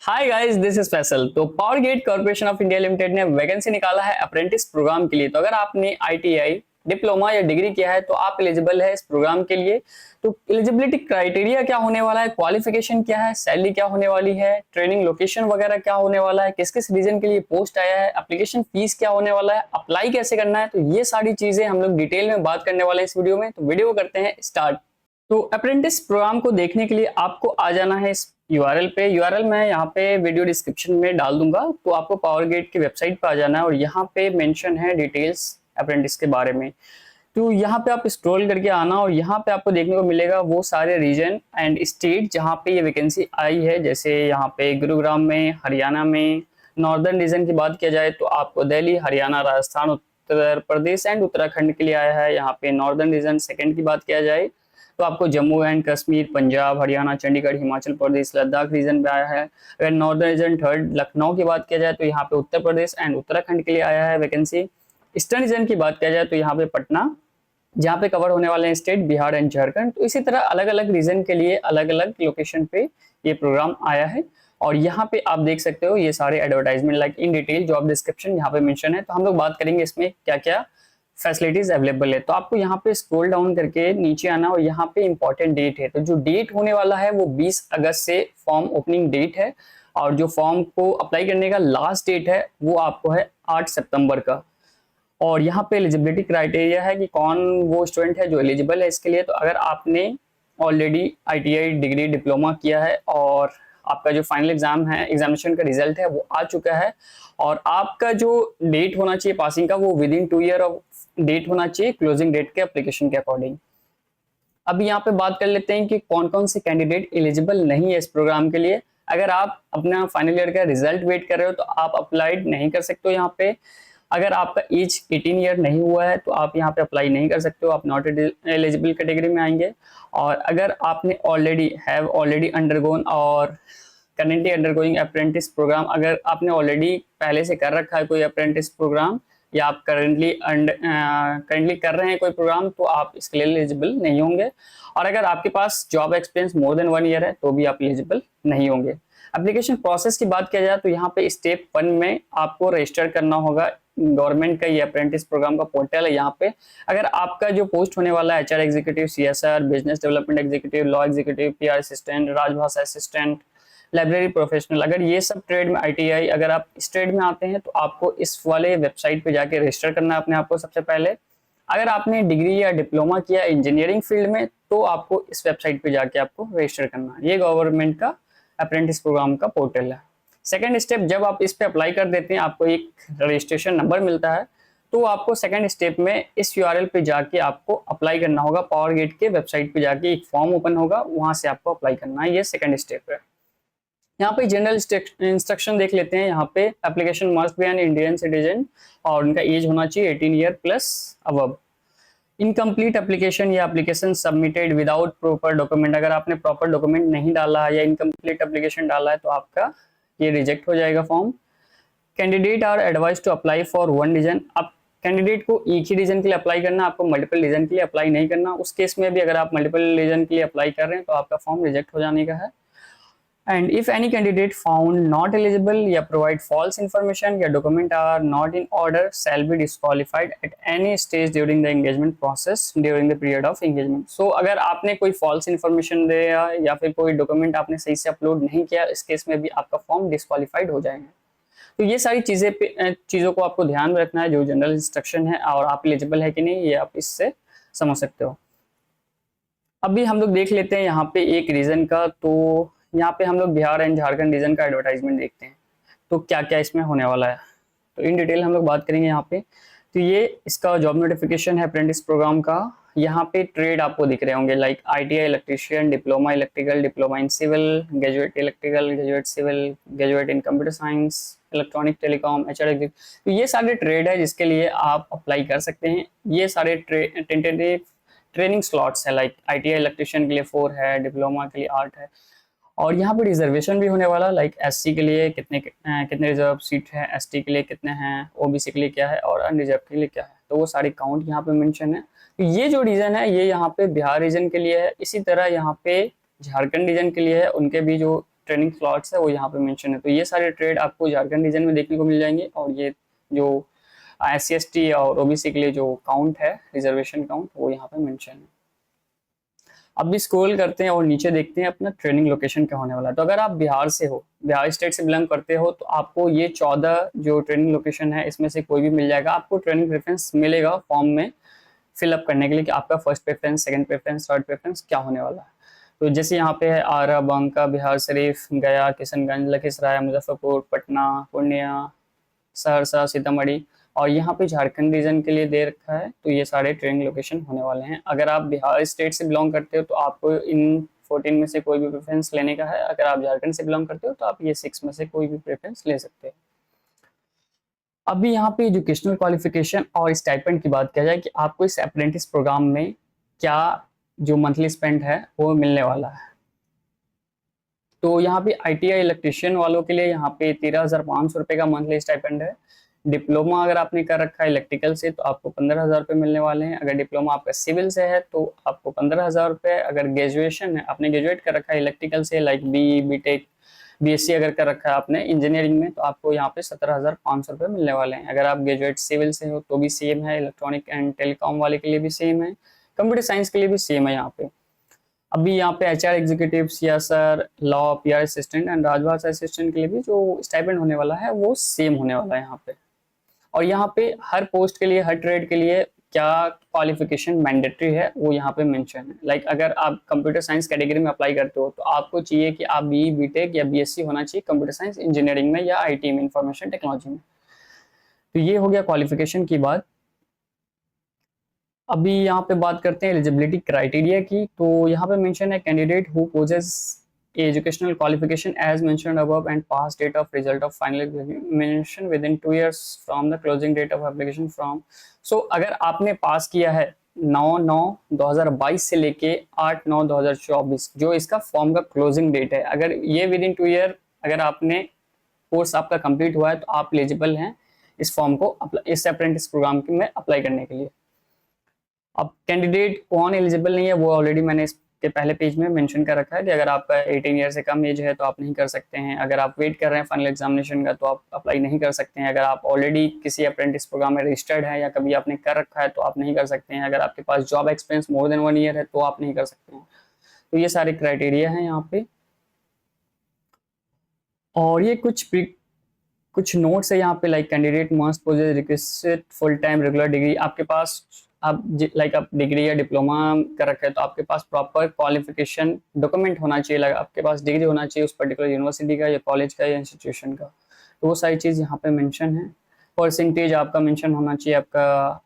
Hi guys, this is Faisal. तो power grid corporation of India limited ने vacancy निकाला है अप्रेंटिस प्रोग्राम के लिए। तो अगर आपने आईटीआई डिप्लोमा या डिग्री किया है तो आप एलिजिबल है इस प्रोग्राम के लिए। तो एलिजिबिलिटी क्राइटेरिया क्या होने वाला है, क्वालिफिकेशन क्या है, सैलरी क्या होने वाली है, ट्रेनिंग लोकेशन वगैरह क्या होने वाला है, किस किस रीजन के लिए पोस्ट आया है, एप्लीकेशन फीस क्या होने वाला है, अप्लाई कैसे करना है, तो ये सारी चीजें हम लोग डिटेल में बात करने वाले हैं इस वीडियो में। तो वीडियो करते हैं स्टार्ट। तो अप्रेंटिस प्रोग्राम को देखने के लिए आपको आ जाना है इस यूआरएल पे। यूआरएल मैं यहाँ पे वीडियो डिस्क्रिप्शन में डाल दूंगा। तो आपको पावर ग्रिड की वेबसाइट पे आ जाना है और यहाँ पे मेंशन है डिटेल्स अप्रेंटिस के बारे में। तो यहाँ पे आप स्क्रॉल करके आना और यहाँ पे आपको देखने को मिलेगा वो सारे रीजन एंड स्टेट जहाँ पे ये वैकेंसी आई है। जैसे यहाँ पे गुरुग्राम में, हरियाणा में। नॉर्दर्न रीजन की बात किया जाए तो आपको दिल्ली, हरियाणा, राजस्थान, उत्तर प्रदेश एंड उत्तराखंड के लिए आया है। यहाँ पे नॉर्दर्न रीजन सेकंड की बात किया जाए तो आपको जम्मू एंड कश्मीर, पंजाब, हरियाणा, चंडीगढ़, हिमाचल प्रदेश, लद्दाख रीजन में आया है। अगर नॉर्दर्न रीजन थर्ड लखनऊ की बात किया जाए तो यहाँ पे उत्तर प्रदेश एंड उत्तराखंड के लिए आया है वैकेंसी। ईस्टर्न रीजन की बात किया जाए तो यहाँ पे पटना, जहाँ पे कवर होने वाले हैं स्टेट बिहार एंड झारखंड। तो इसी तरह अलग अलग रीजन के लिए अलग अलग लोकेशन पे ये प्रोग्राम आया है। और यहाँ पे आप देख सकते हो ये सारे advertisement like in detail job description यहाँ पे मेंशन है। तो हम लोग बात करेंगे इसमें क्या क्या फैसिलिटीज अवेलेबल है। तो आपको यहाँ पे स्क्रॉल डाउन करके नीचे आना और यहाँ पे इंपॉर्टेंट डेट है। तो जो डेट होने वाला है वो 20 अगस्त से फॉर्म ओपनिंग डेट है और जो फॉर्म को अप्लाई करने का लास्ट डेट है वो आपको है 8 सितंबर का। और यहाँ पे एलिजिबिलिटी क्राइटेरिया है कि कौन वो स्टूडेंट है जो एलिजिबल है इसके लिए। तो अगर आपने ऑलरेडी आईटीआई डिग्री डिप्लोमा किया है और आपका जो फाइनल एग्जाम है, एग्जामिनेशन का रिजल्ट है वो आ चुका है और आपका जो डेट होना चाहिए पासिंग का वो within 2 year of date होना चाहिए क्लोजिंग डेट के एप्लीकेशन के अकॉर्डिंग। अब यहाँ पे बात कर लेते हैं कि कौन कौन से कैंडिडेट एलिजिबल नहीं है इस प्रोग्राम के लिए। अगर आप अपना फाइनल ईयर का रिजल्ट वेट कर रहे हो तो आप अप्लाइड नहीं कर सकते हो यहाँ पे। अगर आपका एज 18 ईयर नहीं हुआ है तो आप यहाँ पे अप्लाई नहीं कर सकते हो, आप नॉट एलिजिबल कैटेगरी में आएंगे। और अगर आपने ऑलरेडी अंडरगोन और करेंटली अंडरगोइंग अप्रेंटिस प्रोग्राम, अगर आपने ऑलरेडी पहले से कर रखा है कोई अप्रेंटिस प्रोग्राम या आप करंटली कर रहे हैं कोई प्रोग्राम तो आप इसके लिए एलिजिबल नहीं होंगे। और अगर आपके पास job experience more than 1 year है तो भी आप एलिजिबल नहीं होंगे। एप्लीकेशन प्रोसेस की बात किया जाए तो यहाँ पे स्टेप 1 में आपको रजिस्टर करना होगा। गवर्नमेंट का ये अप्रेंटिस प्रोग्राम का पोर्टल है। यहाँ पे अगर आपका जो पोस्ट होने वाला है HR executive, CSR, business development executive, law executive, PR assistant, राजभाषा असिस्टेंट, लाइब्रेरी प्रोफेशनल, अगर ये सब ट्रेड में आईटीआई अगर आप इस ट्रेड में आते हैं तो आपको इस वाले वेबसाइट पे जाके रजिस्टर करना है अपने आप को सबसे पहले। अगर आपने डिग्री या डिप्लोमा किया इंजीनियरिंग फील्ड में तो आपको इस वेबसाइट पे जाके आपको रजिस्टर करना है। ये गवर्नमेंट का अप्रेंटिस प्रोग्राम का पोर्टल है। सेकेंड स्टेप, जब आप इस पे अप्लाई कर देते हैं आपको एक रजिस्ट्रेशन नंबर मिलता है। तो आपको सेकेंड स्टेप में इस यूआरएल पे जाके आपको अप्लाई करना होगा। पावर ग्रिड के वेबसाइट पे जाके एक फॉर्म ओपन होगा, वहां से आपको अप्लाई करना है। ये सेकेंड स्टेप है। यहाँ पे जनरल इंस्ट्रक्शन देख लेते हैं। यहाँ पे application must be an Indian citizen और उनका एज होना चाहिए 18 year plus above. Incomplete application या application submitted without proper document, अगर आपने प्रॉपर डॉक्यूमेंट नहीं डाला है या इनकम्प्लीट एप्लीकेशन डाला है तो आपका ये रिजेक्ट हो जाएगा form. Candidate are advise to apply for 1 region. अब कैंडिडेट को एक ही रीजन के लिए अप्लाई करना, आपको मल्टीपल रीजन के लिए अप्लाई नहीं करना। उस केस में भी अगर आप मल्टीपल रीजन के लिए अप्लाई कर रहे हैं तो आपका फॉर्म रिजेक्ट हो जाने का है। And if any candidate found not eligible या provide false information या document are not in order shall be disqualified at any stage during the engagement process during the period of engagement. So अगर आपने कोई false information दिया या फिर कोई document आपने सही से अपलोड नहीं किया, इस केस में भी आपका फॉर्म डिस्क्वालीफाइड हो जाएगा। तो ये सारी चीज़ों को आपको ध्यान में रखना है जो जनरल इंस्ट्रक्शन है, और आप एलिजिबल है कि नहीं ये आप इससे समझ सकते हो। अभी हम लोग देख लेते हैं यहाँ पे एक रीजन का। तो यहाँ पे हम लोग बिहार एंड झारखंड रीजन का एडवर्टाइजमेंट देखते हैं तो क्या क्या इसमें होने वाला है। तो इन डिटेल हम लोग बात करेंगे यहाँ पे। तो ये इसका जॉब नोटिफिकेशन है अप्रेंटिस प्रोग्राम का। यहाँ पे ट्रेड आपको दिख रहे होंगे like ITI electrician, diploma electrical, diploma in civil, graduate electrical, graduate civil, graduate in computer science, electronic telecom, HR executive. तो ये सारे ट्रेड है जिसके लिए आप अप्लाई कर सकते हैं। ये सारे टेंटेटिव ट्रेनिंग स्लॉट्स है लाइक आईटीआई इलेक्ट्रीशियन के लिए 4 है, डिप्लोमा के लिए 8 है। और यहाँ पे रिजर्वेशन भी होने वाला लाइक एससी के लिए कितने रिजर्व सीट है, एसटी के लिए कितने हैं, ओबीसी के लिए क्या है और अनरिजर्व के लिए क्या है। तो वो सारी काउंट यहाँ पे मेंशन है। तो ये जो रीजन है ये यहाँ पे बिहार रीजन के लिए है। इसी तरह यहाँ पे झारखंड रीजन के लिए है, उनके भी जो ट्रेनिंग स्लॉट्स है वो यहाँ पे मेंशन है। तो ये सारे ट्रेड आपको झारखंड रीजन में देखने को मिल जाएंगे। और ये जो SC/ST और OBC के लिए जो काउंट है, रिजर्वेशन काउंट, वो यहाँ पे मेंशन है। अब भी स्क्रॉल करते हैं और नीचे देखते हैं अपना ट्रेनिंग लोकेशन क्या होने वाला है। तो अगर आप बिहार से हो, बिहार स्टेट से बिलोंग करते हो, तो आपको ये 14 जो ट्रेनिंग लोकेशन है इसमें से कोई भी मिल जाएगा। आपको ट्रेनिंग प्रेफरेंस मिलेगा फॉर्म में फिलअप करने के लिए कि आपका first preference, second preference, third preference क्या होने वाला है। तो जैसे यहाँ पे है आरा, बांका, बिहार शरीफ, गया, किशनगंज, लखीसराय, मुजफ्फरपुर, पटना, पूर्णिया, सहरसा, सीतामढ़ी, और यहाँ पे झारखंड रीजन के लिए दे रखा है। तो ये सारे ट्रेनिंग लोकेशन होने वाले हैं। अगर आप बिहार स्टेट से बिलोंग करते हो तो आपको इन 14 में से कोई भी प्रेफरेंस लेने का है। अगर आप झारखंड से बिलोंग करते हो तो आप ये 6 में से कोई भी प्रेफरेंस ले सकते हैं। अभी यहाँ पे एजुकेशनल क्वालिफिकेशन और स्टाइपेंड की बात किया जाए कि आपको इस अप्रेंटिस प्रोग्राम में क्या जो मंथली स्पेंड है वो मिलने वाला है। तो यहाँ पे ITI इलेक्ट्रीशियन वालों के लिए यहाँ पे 13,500 रुपये का मंथली स्टाइपेंड है। डिप्लोमा अगर आपने कर रखा है इलेक्ट्रिकल से तो आपको 15,000 रुपये मिलने वाले हैं। अगर डिप्लोमा आपका सिविल से है तो आपको 15,000 रुपये। अगर ग्रेजुएशन है, आपने ग्रेजुएट कर रखा है इलेक्ट्रिकल से, लाइक BE, BTech, BSc अगर कर रखा है आपने इंजीनियरिंग में, तो आपको यहाँ पे 17,500 रुपये मिलने वाले हैं। अगर आप ग्रेजुएट सिविल से हो तो भी सेम है, इलेक्ट्रॉनिक एंड टेलीकॉम वाले के लिए भी सेम है, कंप्यूटर साइंस के लिए भी सेम है यहाँ पे। अभी यहाँ पे HR executive, CSR, law, PR assistant and राजभाषा असिस्टेंट के लिए भी जो स्टाइपेंड होने वाला है वो सेम होने वाला है यहाँ पे। और यहाँ पे हर पोस्ट के लिए, हर ट्रेड के लिए क्या क्वालिफिकेशन मैंडेटरी है वो यहाँ पे मेंशन है। लाइक अगर आप कंप्यूटर साइंस कैटेगरी में अप्लाई करते हो तो आपको चाहिए कि आप BE, BTech या BSc होना चाहिए कंप्यूटर साइंस इंजीनियरिंग में या IT में, इंफॉर्मेशन टेक्नोलॉजी में। तो ये हो गया क्वालिफिकेशन की बात। अभी यहाँ पे बात करते हैं एलिजिबिलिटी क्राइटेरिया की। तो यहाँ पे मेंशन है candidate who possesses educational qualification as mentioned above and pass date of result of final examination within 2 years from the closing date of application from. So अगर आपने पास किया है 9/9/2022 से लेके 8/9/2024 जो इसका फॉर्म का क्लोजिंग डेट है, अगर ये विद इन 2 year अगर आपने कोर्स आपका कंप्लीट हुआ है तो आप एलिजिबल हैं इस फॉर्म को, इस अप्रेंटिस प्रोग्राम में अप्लाई करने के लिए। अब कैंडिडेट कौन एलिजिबल नहीं है वो ऑलरेडी मैंने इसके पहले पेज में मेंशन कर रखा है कि अगर आपका 18 ईयर से कम एज है तो आप नहीं कर सकते हैं। अगर आप वेट कर रहे हैं फाइनल एग्जामिनेशन का तो आप अप्लाई नहीं कर सकते हैं। अगर आप ऑलरेडी किसी अप्रेंटिस प्रोग्राम में रजिस्टर्ड है या कभी आपने कर रखा है तो आप नहीं कर सकते हैं। अगर आपके पास job experience more than 1 year है तो आप नहीं कर सकते हैं। तो ये सारे क्राइटेरिया हैं यहाँ पे। और ये कुछ नोट्स है यहाँ पे, like candidate must possess requested full time regular degree. आपके पास आप लाइक आप डिग्री या डिप्लोमा कर रखे हैं तो आपके पास प्रॉपर क्वालिफिकेशन डॉक्यूमेंट होना चाहिए, लाइक आपके पास डिग्री होना चाहिए उस पर्टिकुलर यूनिवर्सिटी का या कॉलेज का या इंस्टीट्यूशन का। तो वो सारी चीज़ यहाँ पे मेंशन है। परसेंटेज आपका मेंशन होना चाहिए आपका।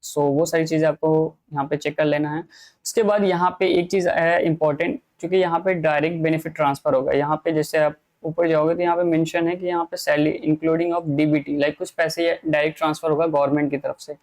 सो वो सारी चीज़ें आपको यहाँ पे चेक कर लेना है। उसके बाद यहाँ पे एक चीज़ है इम्पोर्टेंट, क्योंकि यहाँ पे डायरेक्ट बेनिफिट ट्रांसफर होगा। यहाँ पे जैसे आप ऊपर जाओगे तो यहाँ पे मेंशन है कि यहाँ पे salary including of DBT, like कुछ पैसे डायरेक्ट ट्रांसफर होगा गवर्नमेंट की तरफ से।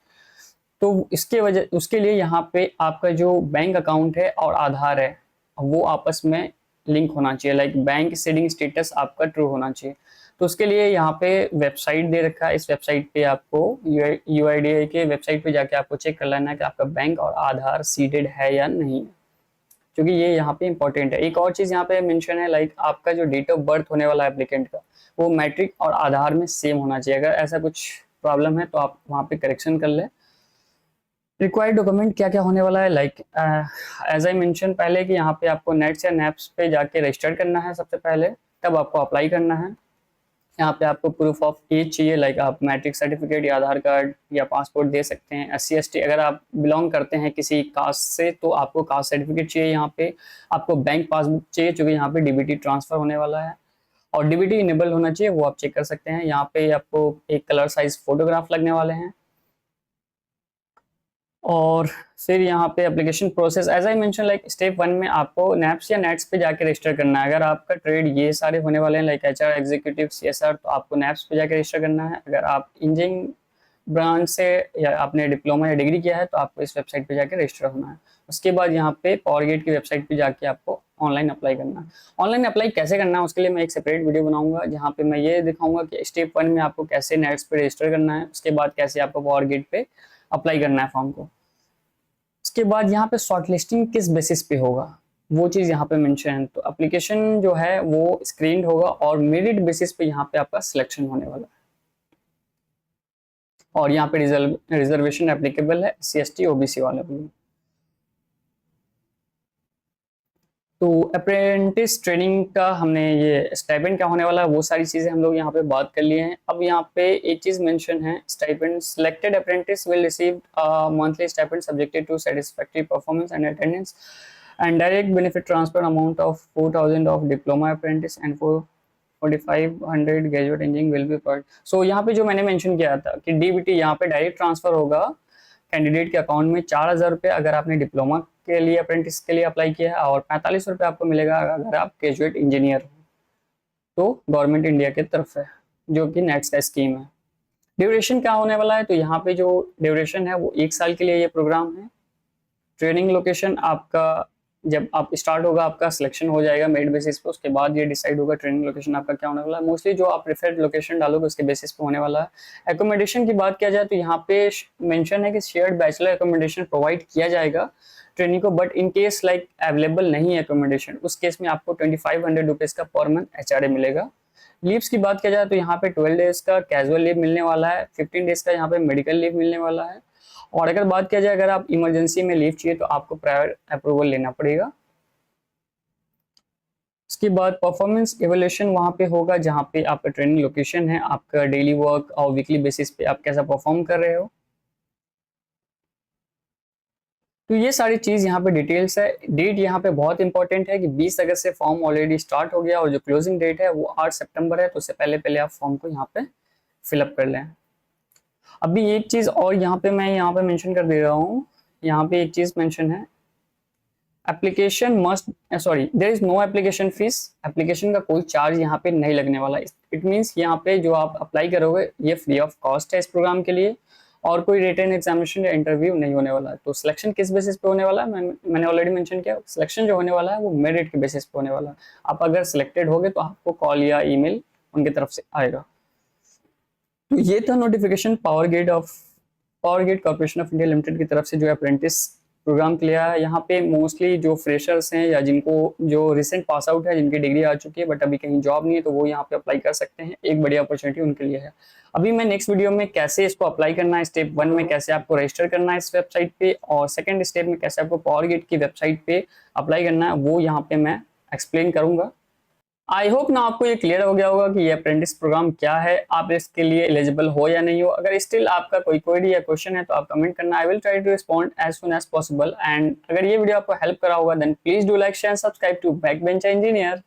तो इसके वजह उसके लिए यहाँ पे आपका जो बैंक अकाउंट है और आधार है वो आपस में लिंक होना चाहिए, लाइक बैंक सीडिंग स्टेटस आपका ट्रू होना चाहिए। तो उसके लिए यहाँ पे वेबसाइट दे रखा है। इस वेबसाइट पे आपको UIDAI के वेबसाइट पे जाके आपको चेक कर लेना है कि आपका बैंक और आधार सीडेड है या नहीं, क्योंकि ये यहाँ पे इंपॉर्टेंट है। एक और चीज़ यहाँ पे मेंशन है, लाइक आपका जो डेट ऑफ बर्थ होने वाला है एप्लीकेंट का वो मैट्रिक और आधार में सेम होना चाहिए। अगर ऐसा कुछ प्रॉब्लम है तो आप वहाँ पे करेक्शन कर लें। रिक्वायर्ड डॉक्यूमेंट क्या क्या होने वाला है, लाइक एज आई मेंशन पहले कि यहाँ पे आपको नेट्स या नैप्स पे जाके रजिस्टर करना है सबसे पहले, तब आपको अप्लाई करना है। यहाँ पे आपको प्रूफ ऑफ एज चाहिए, लाइक आप मैट्रिक सर्टिफिकेट या आधार कार्ड या पासपोर्ट दे सकते हैं। SC/ST अगर आप बिलोंग करते हैं किसी कास्ट से तो आपको कास्ट सर्टिफिकेट चाहिए। यहाँ पे आपको बैंक पासबुक चाहिए क्योंकि यहाँ पे DBT ट्रांसफर होने वाला है, और DBT इनेबल होना चाहिए, वो आप चेक कर सकते हैं। यहाँ पे आपको एक कलर साइज फोटोग्राफ लगने वाले हैं। और फिर यहाँ पे application process as I mention, like step 1 में आपको नैप्स या नेट्स पे जाके रजिस्टर करना है। अगर आपका ट्रेड ये सारे होने वाले हैं लाइक HR एग्जीक्यूटिव, CSR, तो आपको नैप्स पे जाके रजिस्टर करना है। अगर आप इंजीनियरिंग ब्रांच से या आपने डिप्लोमा या डिग्री किया है तो आपको इस वेबसाइट पे जाके रजिस्टर होना है। उसके बाद यहाँ पे पावरगेट की वेबसाइट पे जाके आपको ऑनलाइन अप्लाई करना है। ऑनलाइन अप्लाई कैसे करना है उसके लिए मैं एक सेपरेट वीडियो बनाऊंगा जहाँ पे मैं ये दिखाऊंगा कि स्टेप 1 में आपको कैसे नेट्स पे रजिस्टर करना है, उसके बाद कैसे आपको पावरगेट पे अप्लाई करना है फॉर्म को। उसके बाद यहाँ पे शॉर्टलिस्टिंग किस बेसिस पे होगा, वो चीज़ यहाँ पे मेंशन है। तो एप्लीकेशन जो है वो स्क्रीन्ड होगा और मेरिट बेसिस पे यहाँ पे आपका सिलेक्शन होने वाला है। और यहाँ पे रिजर्वेशन एप्लीकेबल है CST OBC वाले के लिए। तो अप्रेंटिस ट्रेनिंग का हमने ये स्टाइपेंड क्या होने वाला है वो सारी चीज़ें हम लोग यहाँ पे बात कर लिए हैं। अब यहाँ पे एक चीज़ मेंशन है, stipend selected apprentice will receive monthly stipend subjected to satisfactory performance and attendance and direct benefit transfer amount of 4,000 of diploma apprentice and 4,500 graduate engineering will be provide. So यहाँ पे जो मैंने मेंशन किया था कि DBT यहाँ पे direct transfer होगा कैंडिडेट के अकाउंट में 4,000 रुपये अगर आपने डिप्लोमा के लिए अप्रेंटिस के लिए अप्लाई किया है, और 45 रुपये आपको मिलेगा अगर आप ग्रेजुएट इंजीनियर हो, तो गवर्नमेंट इंडिया की तरफ है, जो कि नेक्स्ट का स्कीम है। ड्यूरेशन क्या होने वाला है, तो यहाँ पे जो ड्यूरेशन है वो 1 साल के लिए ये प्रोग्राम है। ट्रेनिंग लोकेशन आपका जब आप स्टार्ट होगा, आपका सिलेक्शन हो जाएगा मेरिट बेसिस पे, उसके बाद ये डिसाइड होगा ट्रेनिंग लोकेशन आपका क्या होने वाला है। मोस्टली जो आप प्रेफर्ड लोकेशन डालोगे उसके बेसिस पे होने वाला है। एकोमोडेशन की बात किया जाए तो यहाँ पे मेंशन है कि शेयर्ड बैचलर एकोमोडेशन प्रोवाइड किया जाएगा ट्रेनिंग को, but in case like available नहीं है एकोमोडेशन, उस केस में आपको 2,500 रुपीज़ का पर मंथ HRA मिलेगा। लीव्स की बात किया जाए तो यहाँ पे 12 डेज का कैजुअल लीव मिलने वाला है, 15 डेज का यहाँ पे मेडिकल लीव मिलने वाला है। और अगर बात किया जाए अगर आप इमरजेंसी में लीव चाहिए तो आपको प्रायर अप्रूवल लेना पड़ेगा। उसके बाद परफॉर्मेंस एवोल्यूशन वहाँ पे होगा जहाँ पे आपका ट्रेनिंग लोकेशन है, आपका डेली वर्क और वीकली बेसिस पे आप कैसा परफॉर्म कर रहे हो। तो ये सारी चीज़ यहाँ पे डिटेल्स है। डेट यहाँ पे बहुत इंपॉर्टेंट है कि 20 अगस्त से फॉर्म ऑलरेडी स्टार्ट हो गया और जो क्लोजिंग डेट है वो 8 सितंबर है, तो उससे पहले पहले आप फॉर्म को यहाँ पे फिलअप कर लें। अभी एक चीज़ और यहाँ पे मैं यहाँ पे मेंशन कर दे रहा हूँ, यहाँ पे एक चीज़ मेंशन है, application must sorry there is no application fee. Application का कोई चार्ज यहाँ पे नहीं लगने वाला। इट मीन्स यहाँ पे जो आप अप्लाई करोगे ये फ्री ऑफ कॉस्ट है इस प्रोग्राम के लिए, और कोई रिटन एग्जामिनेशन या इंटरव्यू नहीं होने वाला है। तो सिलेक्शन किस बेसिस पे होने वाला है, मैंने ऑलरेडी मेंशन किया, सिलेक्शन जो होने वाला है वो मेरिट के बेसिस पे होने वाला है। आप अगर सिलेक्टेड होगे तो आपको कॉल या ईमेल उनकी तरफ से आएगा। तो ये था notification power grid corporation of India limited की तरफ से जो अप्रेंटिस प्रोग्राम के लिए है। यहाँ पे मोस्टली जो फ्रेशर्स हैं या जिनको जो रिसेंट पास आउट है, जिनकी डिग्री आ चुकी है बट अभी कहीं जॉब नहीं है, तो वो यहाँ पे अप्लाई कर सकते हैं। एक बड़ी अपॉर्चुनिटी उनके लिए है। अभी मैं नेक्स्ट वीडियो में कैसे इसको अप्लाई करना है, स्टेप 1 में कैसे आपको रजिस्टर करना है इस वेबसाइट पे, और सेकंड स्टेप में कैसे आपको पावर गेट की वेबसाइट पे अप्लाई करना है, वो यहाँ पे मैं एक्सप्लेन करूंगा। आई होप ना आपको ये क्लियर हो गया होगा कि ये अप्रेंटिस प्रोग्राम क्या है, आप इसके लिए एलिजिबल हो या नहीं हो। अगर स्टिल आपका कोई क्वेरी या क्वेश्चन है तो आप कमेंट करना, I will try to respond as soon as possible. And अगर ये वीडियो आपको हेल्प करा होगा then please do like share subscribe to backbencher engineer.